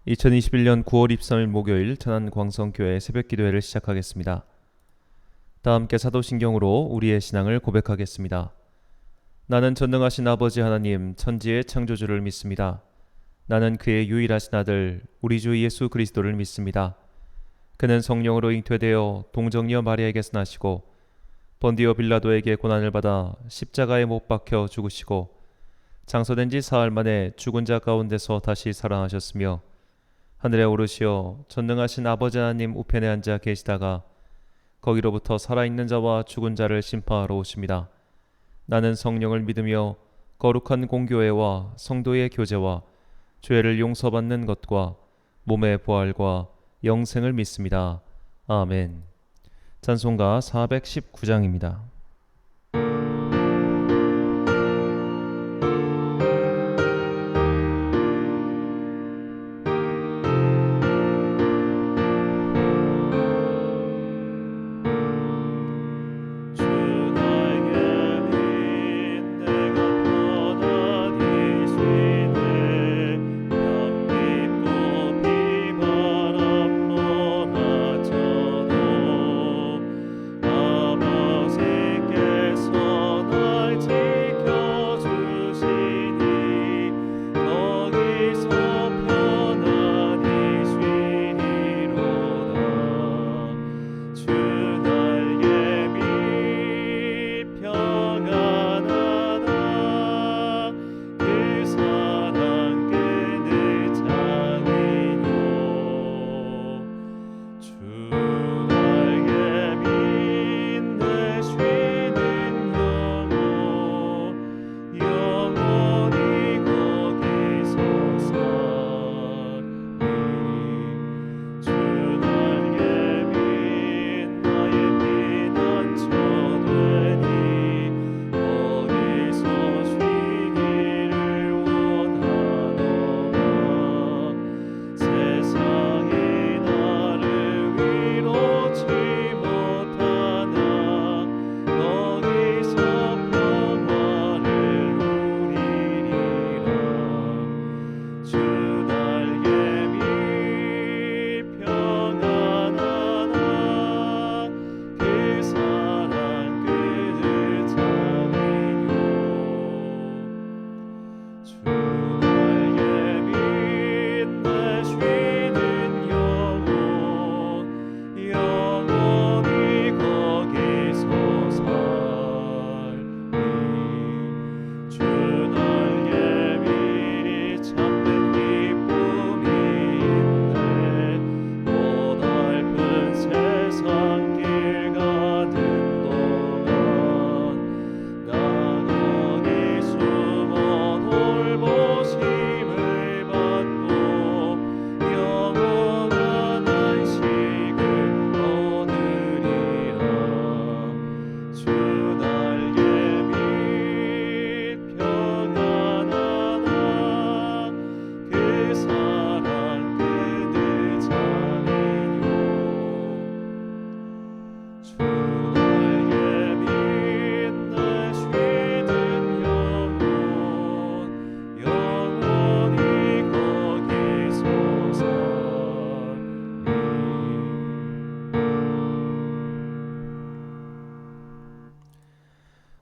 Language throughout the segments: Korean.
2021년 9월 23일 목요일 천안광성교회 새벽기도회를 시작하겠습니다. 다 함께 사도신경으로 우리의 신앙을 고백하겠습니다. 나는 전능하신 아버지 하나님 천지의 창조주를 믿습니다. 나는 그의 유일하신 아들 우리 주 예수 그리스도를 믿습니다. 그는 성령으로 잉태되어 동정녀 마리아에게서 나시고 번디오 빌라도에게 고난을 받아 십자가에 못 박혀 죽으시고 장사된 지 사흘 만에 죽은 자 가운데서 다시 살아나셨으며 하늘에 오르시어 전능하신 아버지 하나님 우편에 앉아 계시다가 거기로부터 살아있는 자와 죽은 자를 심판하러 오십니다. 나는 성령을 믿으며 거룩한 공교회와 성도의 교제와 죄를 용서받는 것과 몸의 부활과 영생을 믿습니다. 아멘. 찬송가 419장입니다.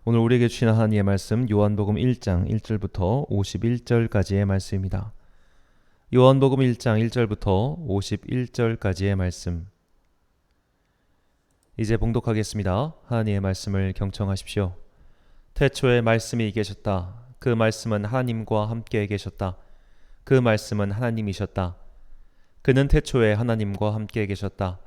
오늘 우리에게 주신 하나님의 말씀 요한복음 1장 1절부터 51절까지의 말씀입니다. 요한복음 1장 1절부터 51절까지의 말씀. 이제 봉독하겠습니다. 하나님의 말씀을 경청하십시오. 태초에 말씀이 계셨다. 그 말씀은 하나님과 함께 계셨다. 그 말씀은 하나님이셨다. 그는 태초에 하나님과 함께 계셨다.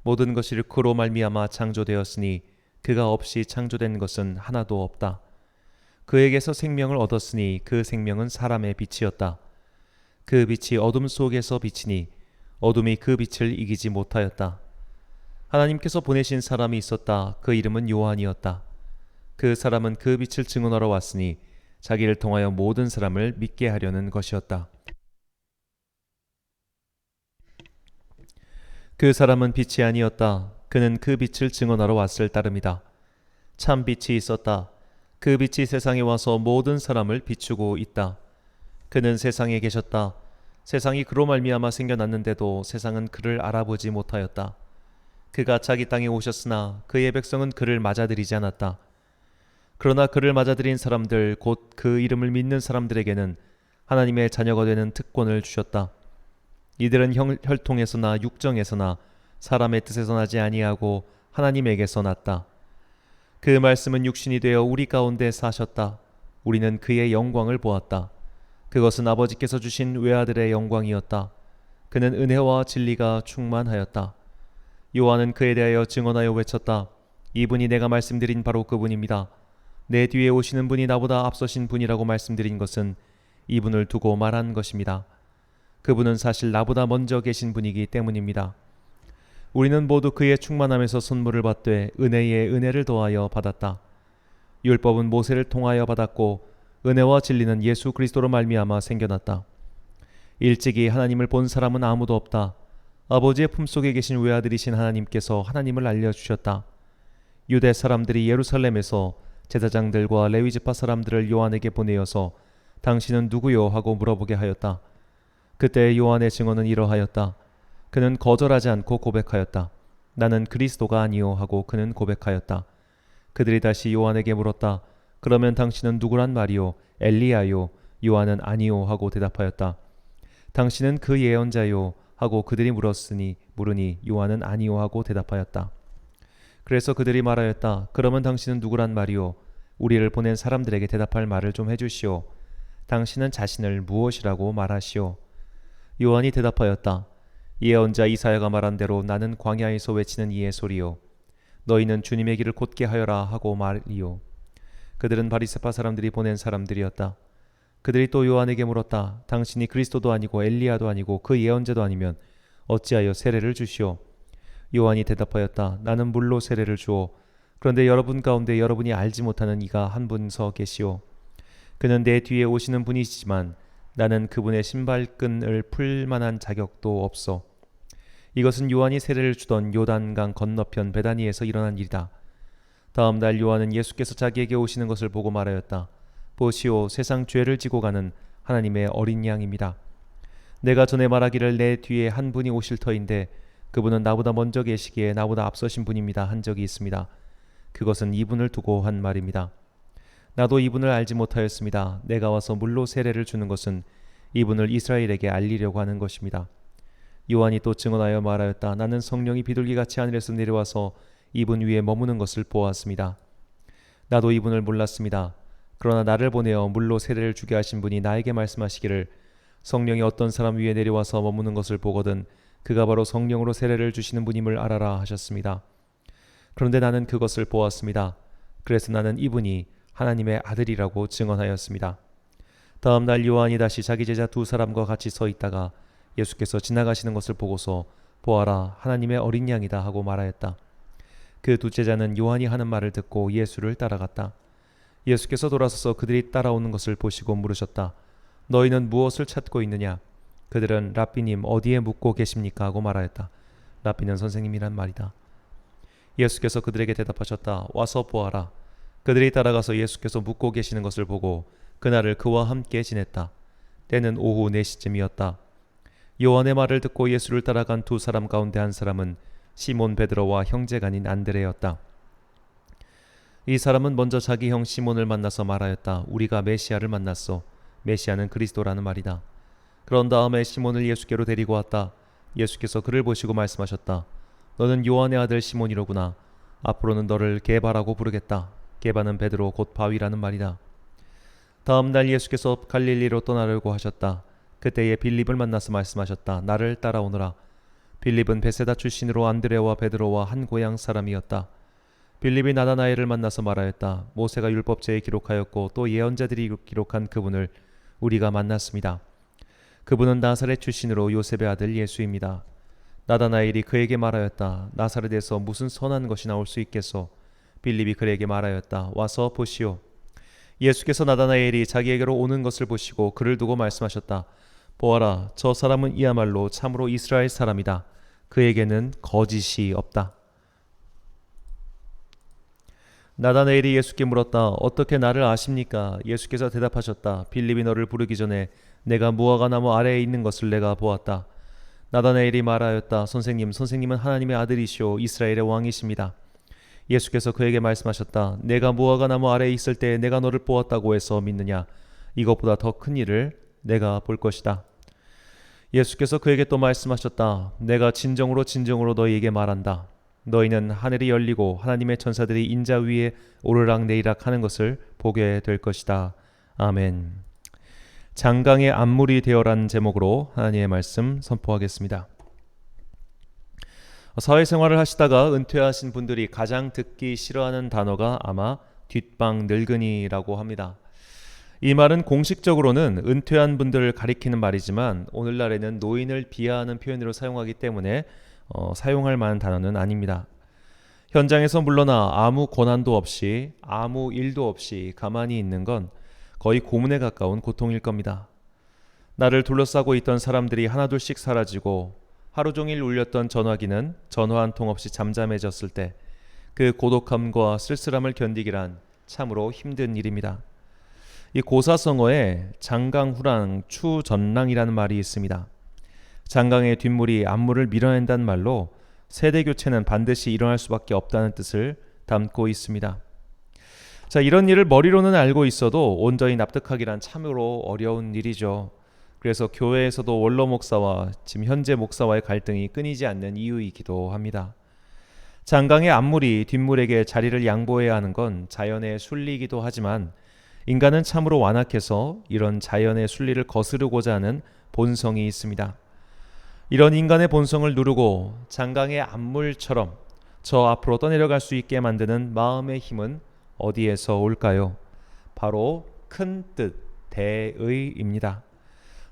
모든 것이 그로 말미암아 창조되었으니 그가 없이 창조된 것은 하나도 없다. 그에게서 생명을 얻었으니 그 생명은 사람의 빛이었다. 그 빛이 어둠 속에서 비치니 어둠이 그 빛을 이기지 못하였다. 하나님께서 보내신 사람이 있었다. 그 이름은 요한이었다. 그 사람은 그 빛을 증언하러 왔으니 자기를 통하여 모든 사람을 믿게 하려는 것이었다. 그 사람은 빛이 아니었다. 그는 그 빛을 증언하러 왔을 따름이다. 참 빛이 있었다. 그 빛이 세상에 와서 모든 사람을 비추고 있다. 그는 세상에 계셨다. 세상이 그로 말미암아 생겨났는데도 세상은 그를 알아보지 못하였다. 그가 자기 땅에 오셨으나 그의 백성은 그를 맞아들이지 않았다. 그러나 그를 맞아들인 사람들, 곧 그 이름을 믿는 사람들에게는 하나님의 자녀가 되는 특권을 주셨다. 이들은 혈통에서나 육정에서나 사람의 뜻에서 나지 아니하고 하나님에게서 났다. 그 말씀은 육신이 되어 우리 가운데 사셨다. 우리는 그의 영광을 보았다. 그것은 아버지께서 주신 외아들의 영광이었다. 그는 은혜와 진리가 충만하였다. 요한은 그에 대하여 증언하여 외쳤다. 이분이 내가 말씀드린 바로 그분입니다. 내 뒤에 오시는 분이 나보다 앞서신 분이라고 말씀드린 것은 이분을 두고 말한 것입니다. 그분은 사실 나보다 먼저 계신 분이기 때문입니다. 우리는 모두 그의 충만함에서 선물을 받되 은혜에 은혜를 더하여 받았다. 율법은 모세를 통하여 받았고 은혜와 진리는 예수 그리스도로 말미암아 생겨났다. 일찍이 하나님을 본 사람은 아무도 없다. 아버지의 품속에 계신 외아들이신 하나님께서 하나님을 알려주셨다. 유대 사람들이 예루살렘에서 제사장들과 레위 지파 사람들을 요한에게 보내어서 당신은 누구요? 하고 물어보게 하였다. 그때 요한의 증언은 이러하였다. 그는 거절하지 않고 고백하였다. 나는 그리스도가 아니요 하고 그는 고백하였다. 그들이 다시 요한에게 물었다. 그러면 당신은 누구란 말이요? 엘리야요? 요한은 아니요 하고 대답하였다. 당신은 그 예언자요? 하고 그들이 물으니 요한은 아니요 하고 대답하였다. 그래서 그들이 말하였다. 그러면 당신은 누구란 말이요? 우리를 보낸 사람들에게 대답할 말을 좀 해주시오. 당신은 자신을 무엇이라고 말하시오? 요한이 대답하였다. 예언자 이사야가 말한 대로 나는 광야에서 외치는 이의 소리요. 너희는 주님의 길을 곧게 하여라 하고 말이요. 그들은 바리새파 사람들이 보낸 사람들이었다. 그들이 또 요한에게 물었다. 당신이 그리스도도 아니고 엘리야도 아니고 그 예언자도 아니면 어찌하여 세례를 주시오? 요한이 대답하였다. 나는 물로 세례를 주오. 그런데 여러분 가운데 여러분이 알지 못하는 이가 한 분 서 계시오. 그는 내 뒤에 오시는 분이시지만 나는 그분의 신발끈을 풀 만한 자격도 없어. 이것은 요한이 세례를 주던 요단강 건너편 베다니에서 일어난 일이다. 다음 날 요한은 예수께서 자기에게 오시는 것을 보고 말하였다. 보시오, 세상 죄를 지고 가는 하나님의 어린 양입니다. 내가 전에 말하기를 내 뒤에 한 분이 오실 터인데 그분은 나보다 먼저 계시기에 나보다 앞서신 분입니다 한 적이 있습니다. 그것은 이분을 두고 한 말입니다. 나도 이분을 알지 못하였습니다. 내가 와서 물로 세례를 주는 것은 이분을 이스라엘에게 알리려고 하는 것입니다. 요한이 또 증언하여 말하였다. 나는 성령이 비둘기같이 하늘에서 내려와서 이분 위에 머무는 것을 보았습니다. 나도 이분을 몰랐습니다. 그러나 나를 보내어 물로 세례를 주게 하신 분이 나에게 말씀하시기를 성령이 어떤 사람 위에 내려와서 머무는 것을 보거든 그가 바로 성령으로 세례를 주시는 분임을 알아라 하셨습니다. 그런데 나는 그것을 보았습니다. 그래서 나는 이분이 하나님의 아들이라고 증언하였습니다. 다음 날 요한이 다시 자기 제자 두 사람과 같이 서 있다가 예수께서 지나가시는 것을 보고서 보아라 하나님의 어린 양이다 하고 말하였다. 그 두 제자는 요한이 하는 말을 듣고 예수를 따라갔다. 예수께서 돌아서서 그들이 따라오는 것을 보시고 물으셨다. 너희는 무엇을 찾고 있느냐? 그들은 랍비님 어디에 묵고 계십니까? 하고 말하였다. 랍비는 선생님이란 말이다. 예수께서 그들에게 대답하셨다. 와서 보아라. 그들이 따라가서 예수께서 묵고 계시는 것을 보고 그날을 그와 함께 지냈다. 때는 오후 4시쯤이었다. 요한의 말을 듣고 예수를 따라간 두 사람 가운데 한 사람은 시몬 베드로와 형제간인 안드레였다. 이 사람은 먼저 자기 형 시몬을 만나서 말하였다. 우리가 메시아를 만났소. 메시아는 그리스도라는 말이다. 그런 다음에 시몬을 예수께로 데리고 왔다. 예수께서 그를 보시고 말씀하셨다. 너는 요한의 아들 시몬이로구나. 앞으로는 너를 게바라고 부르겠다. 게바는 베드로 곧 바위라는 말이다. 다음 날 예수께서 갈릴리로 떠나려고 하셨다. 그때에 빌립을 만나서 말씀하셨다. 나를 따라오너라. 빌립은 베세다 출신으로 안드레와 베드로와 한 고향 사람이었다. 빌립이 나다나엘을 만나서 말하였다. 모세가 율법제에 기록하였고 또 예언자들이 기록한 그분을 우리가 만났습니다. 그분은 나사렛 출신으로 요셉의 아들 예수입니다. 나다나엘이 그에게 말하였다. 나사렛에서 무슨 선한 것이 나올 수 있겠소? 빌립이 그에게 말하였다. 와서 보시오. 예수께서 나다나엘이 자기에게로 오는 것을 보시고 그를 두고 말씀하셨다. 보아라, 저 사람은 이야말로 참으로 이스라엘 사람이다. 그에게는 거짓이 없다. 나다나엘이 예수께 물었다. 어떻게 나를 아십니까? 예수께서 대답하셨다. 빌립이 너를 부르기 전에 내가 무화과 나무 아래에 있는 것을 내가 보았다. 나다나엘이 말하였다. 선생님은 하나님의 아들이시오 이스라엘의 왕이십니다. 예수께서 그에게 말씀하셨다. 내가 무화과 나무 아래에 있을 때 내가 너를 보았다고 해서 믿느냐? 이것보다 더 큰 일을 내가 볼 것이다. 예수께서 그에게 또 말씀하셨다. 내가 진정으로 너희에게 말한다. 너희는 하늘이 열리고 하나님의 천사들이 인자 위에 오르락내리락 하는 것을 보게 될 것이다. 아멘. 장강의 안물이 되어라는 제목으로 하나님의 말씀 선포하겠습니다. 사회생활을 하시다가 은퇴하신 분들이 가장 듣기 싫어하는 단어가 아마 뒷방 늙은이라고 합니다. 이 말은 공식적으로는 은퇴한 분들을 가리키는 말이지만 오늘날에는 노인을 비하하는 표현으로 사용하기 때문에 사용할 만한 단어는 아닙니다. 현장에서 물러나 아무 권한도 없이 아무 일도 없이 가만히 있는 건 거의 고문에 가까운 고통일 겁니다. 나를 둘러싸고 있던 사람들이 하나둘씩 사라지고 하루 종일 울렸던 전화기는 전화 한 통 없이 잠잠해졌을 때 그 고독함과 쓸쓸함을 견디기란 참으로 힘든 일입니다. 이 고사성어에 장강후랑 추전랑이라는 말이 있습니다. 장강의 뒷물이 앞물을 밀어낸다는 말로 세대 교체는 반드시 일어날 수밖에 없다는 뜻을 담고 있습니다. 자, 이런 일을 머리로는 알고 있어도 온전히 납득하기란 참으로 어려운 일이죠. 그래서 교회에서도 원로 목사와 지금 현재 목사와의 갈등이 끊이지 않는 이유이기도 합니다. 장강의 앞물이 뒷물에게 자리를 양보해야 하는 건 자연의 순리이기도 하지만 인간은 참으로 완악해서 이런 자연의 순리를 거스르고자 하는 본성이 있습니다. 이런 인간의 본성을 누르고 장강의 앞물처럼 저 앞으로 떠내려갈 수 있게 만드는 마음의 힘은 어디에서 올까요? 바로 큰 뜻, 대의입니다.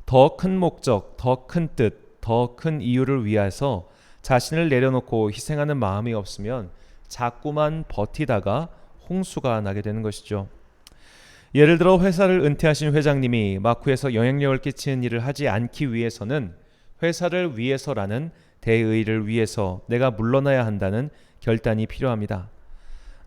더 큰 목적, 더 큰 뜻, 더 큰 이유를 위해서 자신을 내려놓고 희생하는 마음이 없으면 자꾸만 버티다가 홍수가 나게 되는 것이죠. 예를 들어 회사를 은퇴하신 회장님이 막후에서 영향력을 끼치는 일을 하지 않기 위해서는 회사를 위해서라는 대의를 위해서 내가 물러나야 한다는 결단이 필요합니다.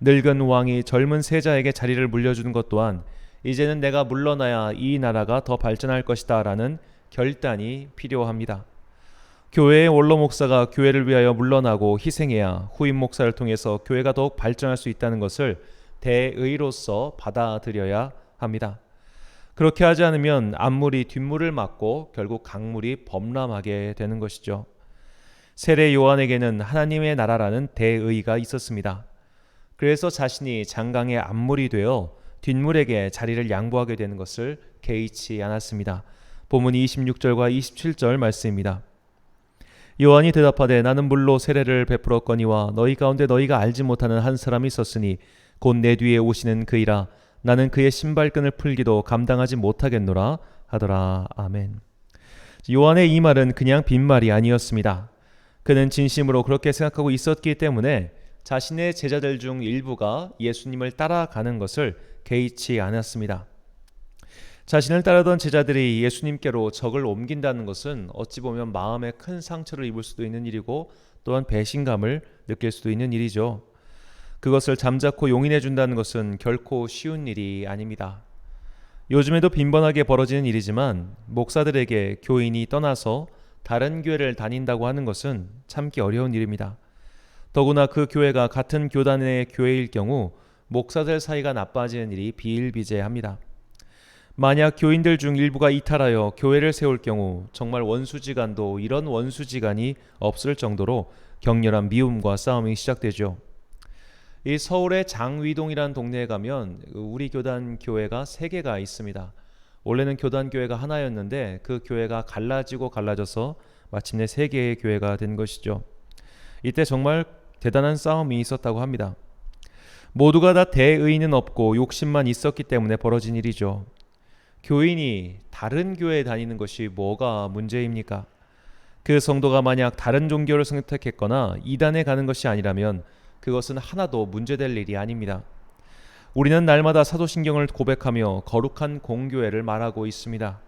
늙은 왕이 젊은 세자에게 자리를 물려주는 것 또한 이제는 내가 물러나야 이 나라가 더 발전할 것이다 라는 결단이 필요합니다. 교회의 원로 목사가 교회를 위하여 물러나고 희생해야 후임 목사를 통해서 교회가 더욱 발전할 수 있다는 것을 대의로서 받아들여야 합니다. 그렇게 하지 않으면 앞물이 뒷물을 막고 결국 강물이 범람하게 되는 것이죠. 세례 요한에게는 하나님의 나라라는 대의가 있었습니다. 그래서 자신이 장강의 앞물이 되어 뒷물에게 자리를 양보하게 되는 것을 개의치 않았습니다. 본문 26절과 27절 말씀입니다. 요한이 대답하되 나는 물로 세례를 베풀었거니와 너희 가운데 너희가 알지 못하는 한 사람이 있었으니 곧 내 뒤에 오시는 그이라 나는 그의 신발끈을 풀기도 감당하지 못하겠노라 하더라. 아멘. 요한의 이 말은 그냥 빈말이 아니었습니다. 그는 진심으로 그렇게 생각하고 있었기 때문에 자신의 제자들 중 일부가 예수님을 따라가는 것을 개의치 않았습니다. 자신을 따르던 제자들이 예수님께로 적을 옮긴다는 것은 어찌 보면 마음에 큰 상처를 입을 수도 있는 일이고 또한 배신감을 느낄 수도 있는 일이죠. 그것을 잠자코 용인해 준다는 것은 결코 쉬운 일이 아닙니다. 요즘에도 빈번하게 벌어지는 일이지만 목사들에게 교인이 떠나서 다른 교회를 다닌다고 하는 것은 참기 어려운 일입니다. 더구나 그 교회가 같은 교단의 교회일 경우 목사들 사이가 나빠지는 일이 비일비재합니다. 만약 교인들 중 일부가 이탈하여 교회를 세울 경우 정말 원수지간도 이런 원수지간이 없을 정도로 격렬한 미움과 싸움이 시작되죠. 이 서울의 장위동이라는 동네에 가면 우리 교단 교회가 3개가 있습니다. 원래는 교단 교회가 하나였는데 그 교회가 갈라져서 마침내 3개의 교회가 된 것이죠. 이때 정말 대단한 싸움이 있었다고 합니다. 모두가 다 대의는 없고 욕심만 있었기 때문에 벌어진 일이죠. 교인이 다른 교회에 다니는 것이 뭐가 문제입니까? 그 성도가 만약 다른 종교를 선택했거나 이단에 가는 것이 아니라면 그것은 하나도 문제될 일이 아닙니다. 우리는 날마다 사도신경을 고백하며 거룩한 공교회를 말하고 있습니다.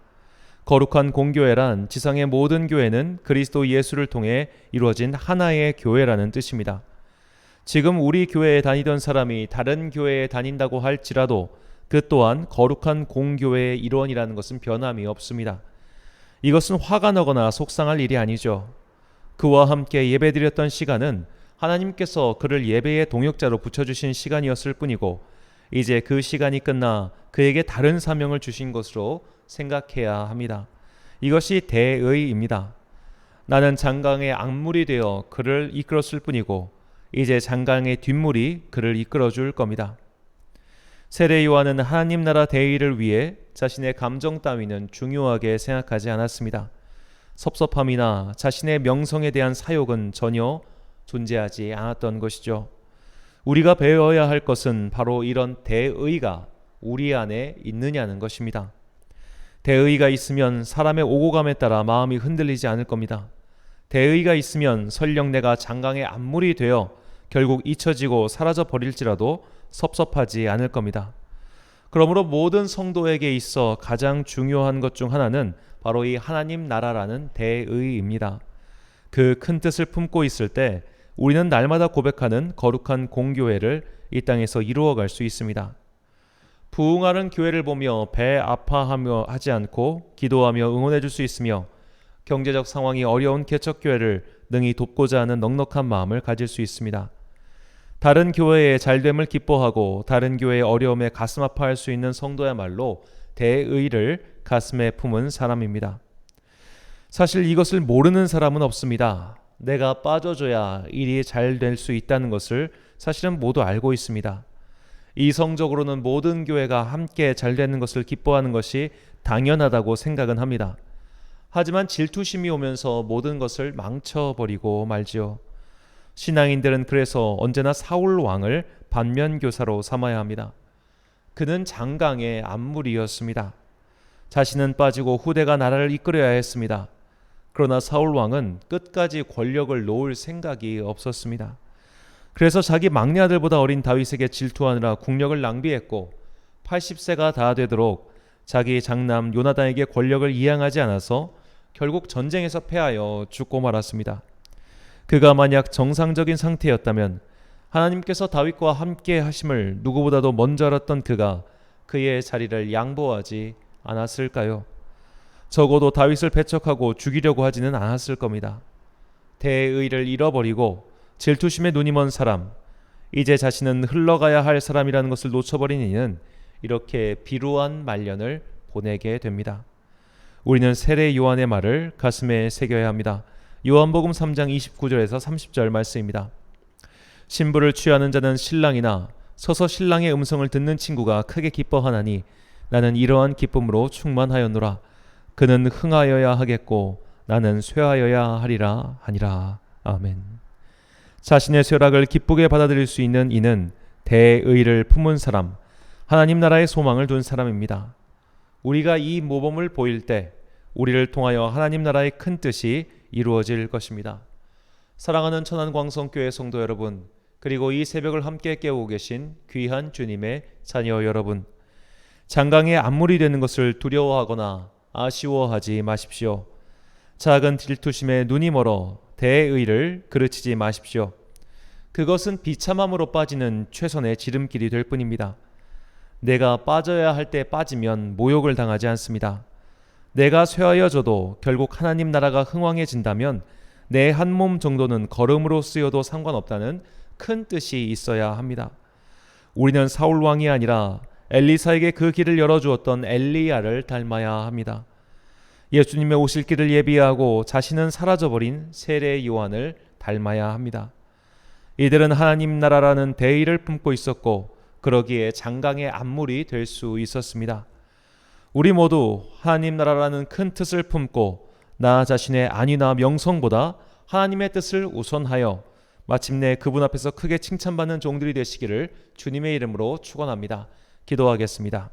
거룩한 공교회란 지상의 모든 교회는 그리스도 예수를 통해 이루어진 하나의 교회라는 뜻입니다. 지금 우리 교회에 다니던 사람이 다른 교회에 다닌다고 할지라도 그 또한 거룩한 공교회의 일원이라는 것은 변함이 없습니다. 이것은 화가 나거나 속상할 일이 아니죠. 그와 함께 예배드렸던 시간은 하나님께서 그를 예배의 동역자로 붙여주신 시간이었을 뿐이고, 이제 그 시간이 끝나 그에게 다른 사명을 주신 것으로 생각해야 합니다. 이것이 대의입니다. 나는 장강의 앞물이 되어 그를 이끌었을 뿐이고, 이제 장강의 뒷물이 그를 이끌어줄 겁니다. 세례 요한은 하나님 나라 대의를 위해 자신의 감정 따위는 중요하게 생각하지 않았습니다. 섭섭함이나 자신의 명성에 대한 사욕은 전혀 존재하지 않았던 것이죠. 우리가 배워야 할 것은 바로 이런 대의가 우리 안에 있느냐는 것입니다. 대의가 있으면 사람의 오고 감에 따라 마음이 흔들리지 않을 겁니다. 대의가 있으면 설령 내가 장강의 앞물이 되어 결국 잊혀지고 사라져 버릴지라도 섭섭하지 않을 겁니다. 그러므로 모든 성도에게 있어 가장 중요한 것 중 하나는 바로 이 하나님 나라라는 대의입니다. 그 큰 뜻을 품고 있을 때 우리는 날마다 고백하는 거룩한 공교회를 이 땅에서 이루어갈 수 있습니다. 부흥하는 교회를 보며 배 아파하며 하지 않고 기도하며 응원해 줄 수 있으며, 경제적 상황이 어려운 개척교회를 능히 돕고자 하는 넉넉한 마음을 가질 수 있습니다. 다른 교회의 잘됨을 기뻐하고 다른 교회의 어려움에 가슴 아파할 수 있는 성도야말로 대의를 가슴에 품은 사람입니다. 사실 이것을 모르는 사람은 없습니다. 내가 빠져줘야 일이 잘 될 수 있다는 것을 사실은 모두 알고 있습니다. 이성적으로는 모든 교회가 함께 잘 되는 것을 기뻐하는 것이 당연하다고 생각은 합니다. 하지만 질투심이 오면서 모든 것을 망쳐버리고 말지요. 신앙인들은 그래서 언제나 사울 왕을 반면교사로 삼아야 합니다. 그는 장강의 앞물이었습니다. 자신은 빠지고 후대가 나라를 이끌어야 했습니다. 그러나 사울 왕은 끝까지 권력을 놓을 생각이 없었습니다. 그래서 자기 막내 아들보다 어린 다윗에게 질투하느라 국력을 낭비했고, 80세가 다 되도록 자기 장남 요나단에게 권력을 이양하지 않아서 결국 전쟁에서 패하여 죽고 말았습니다. 그가 만약 정상적인 상태였다면 하나님께서 다윗과 함께 하심을 누구보다도 먼저 알았던 그가 그의 자리를 양보하지 않았을까요? 적어도 다윗을 배척하고 죽이려고 하지는 않았을 겁니다. 대의를 잃어버리고 질투심에 눈이 먼 사람, 이제 자신은 흘러가야 할 사람이라는 것을 놓쳐버린 이는 이렇게 비루한 말년을 보내게 됩니다. 우리는 세례 요한의 말을 가슴에 새겨야 합니다. 요한복음 3장 29절에서 30절 말씀입니다. 신부를 취하는 자는 신랑이나 서서 신랑의 음성을 듣는 친구가 크게 기뻐하나니 나는 이러한 기쁨으로 충만하였노라. 그는 흥하여야 하겠고 나는 쇠하여야 하리라 하니라. 아멘. 자신의 쇠락을 기쁘게 받아들일 수 있는 이는 대의를 품은 사람, 하나님 나라의 소망을 둔 사람입니다. 우리가 이 모범을 보일 때 우리를 통하여 하나님 나라의 큰 뜻이 이루어질 것입니다. 사랑하는 천안광성교회 성도 여러분, 그리고 이 새벽을 함께 깨우고 계신 귀한 주님의 자녀 여러분, 장강의 앞물이 되는 것을 두려워하거나 아쉬워하지 마십시오. 작은 질투심에 눈이 멀어 대의를 그르치지 마십시오. 그것은 비참함으로 빠지는 최선의 지름길이 될 뿐입니다. 내가 빠져야 할 때 빠지면 모욕을 당하지 않습니다. 내가 쇠하여져도 결국 하나님 나라가 흥왕해진다면 내 한 몸 정도는 걸음으로 쓰여도 상관없다는 큰 뜻이 있어야 합니다. 우리는 사울 왕이 아니라 엘리사에게 그 길을 열어주었던 엘리야를 닮아야 합니다. 예수님의 오실 길을 예비하고 자신은 사라져버린 세례 요한을 닮아야 합니다. 이들은 하나님 나라라는 대의를 품고 있었고 그러기에 장강의 앞물이 될 수 있었습니다. 우리 모두 하나님 나라라는 큰 뜻을 품고 나 자신의 안위나 명성보다 하나님의 뜻을 우선하여 마침내 그분 앞에서 크게 칭찬받는 종들이 되시기를 주님의 이름으로 축원합니다. 기도하겠습니다.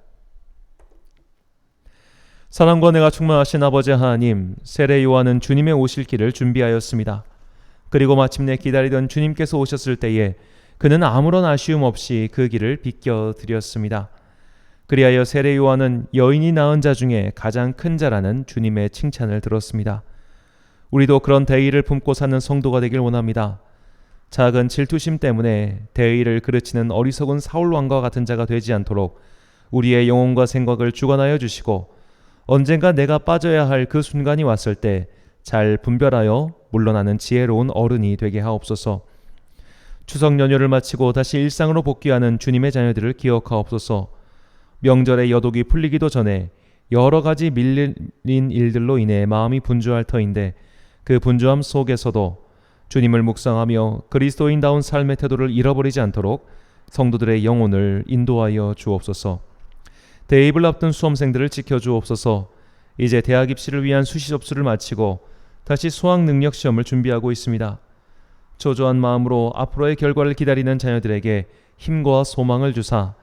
사랑과 은혜가 충만하신 아버지 하나님, 세례 요한은 주님의 오실 길을 준비하였습니다. 그리고 마침내 기다리던 주님께서 오셨을 때에 그는 아무런 아쉬움 없이 그 길을 비껴드렸습니다. 그리하여 세례 요한은 여인이 낳은 자 중에 가장 큰 자라는 주님의 칭찬을 들었습니다. 우리도 그런 대의를 품고 사는 성도가 되길 원합니다. 작은 질투심 때문에 대의를 그르치는 어리석은 사울 왕과 같은 자가 되지 않도록 우리의 영혼과 생각을 주관하여 주시고 언젠가 내가 빠져야 할 그 순간이 왔을 때 잘 분별하여 물러나는 지혜로운 어른이 되게 하옵소서. 추석 연휴를 마치고 다시 일상으로 복귀하는 주님의 자녀들을 기억하옵소서. 명절의 여독이 풀리기도 전에 여러 가지 밀린 일들로 인해 마음이 분주할 터인데 그 분주함 속에서도 주님을 묵상하며 그리스도인다운 삶의 태도를 잃어버리지 않도록 성도들의 영혼을 인도하여 주옵소서. 대입을 앞둔 수험생들을 지켜주옵소서. 이제 대학 입시를 위한 수시 접수를 마치고 다시 수학 능력 시험을 준비하고 있습니다. 초조한 마음으로 앞으로의 결과를 기다리는 자녀들에게 힘과 소망을 주사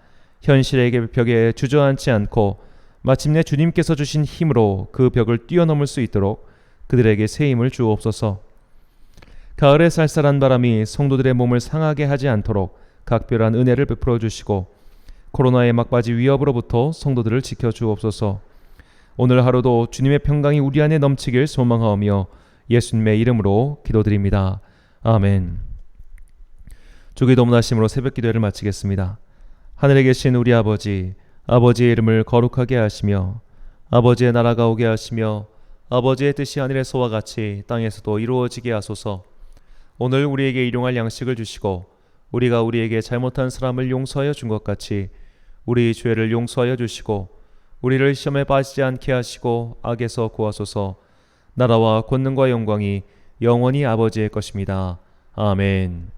현실의 벽에 주저앉지 않고 마침내 주님께서 주신 힘으로 그 벽을 뛰어넘을 수 있도록 그들에게 새 힘을 주옵소서. 가을의 쌀쌀한 바람이 성도들의 몸을 상하게 하지 않도록 각별한 은혜를 베풀어 주시고 코로나의 막바지 위협으로부터 성도들을 지켜 주옵소서. 오늘 하루도 주님의 평강이 우리 안에 넘치길 소망하오며 예수님의 이름으로 기도드립니다. 아멘. 주기도 문하심으로 새벽기도회를 마치겠습니다. 하늘에 계신 우리 아버지, 아버지의 이름을 거룩하게 하시며 아버지의 나라가 오게 하시며 아버지의 뜻이 하늘에서와 같이 땅에서도 이루어지게 하소서. 오늘 우리에게 일용할 양식을 주시고 우리가 우리에게 잘못한 사람을 용서하여 준 것 같이 우리 죄를 용서하여 주시고 우리를 시험에 빠지지 않게 하시고 악에서 구하소서. 나라와 권능과 영광이 영원히 아버지의 것입니다. 아멘.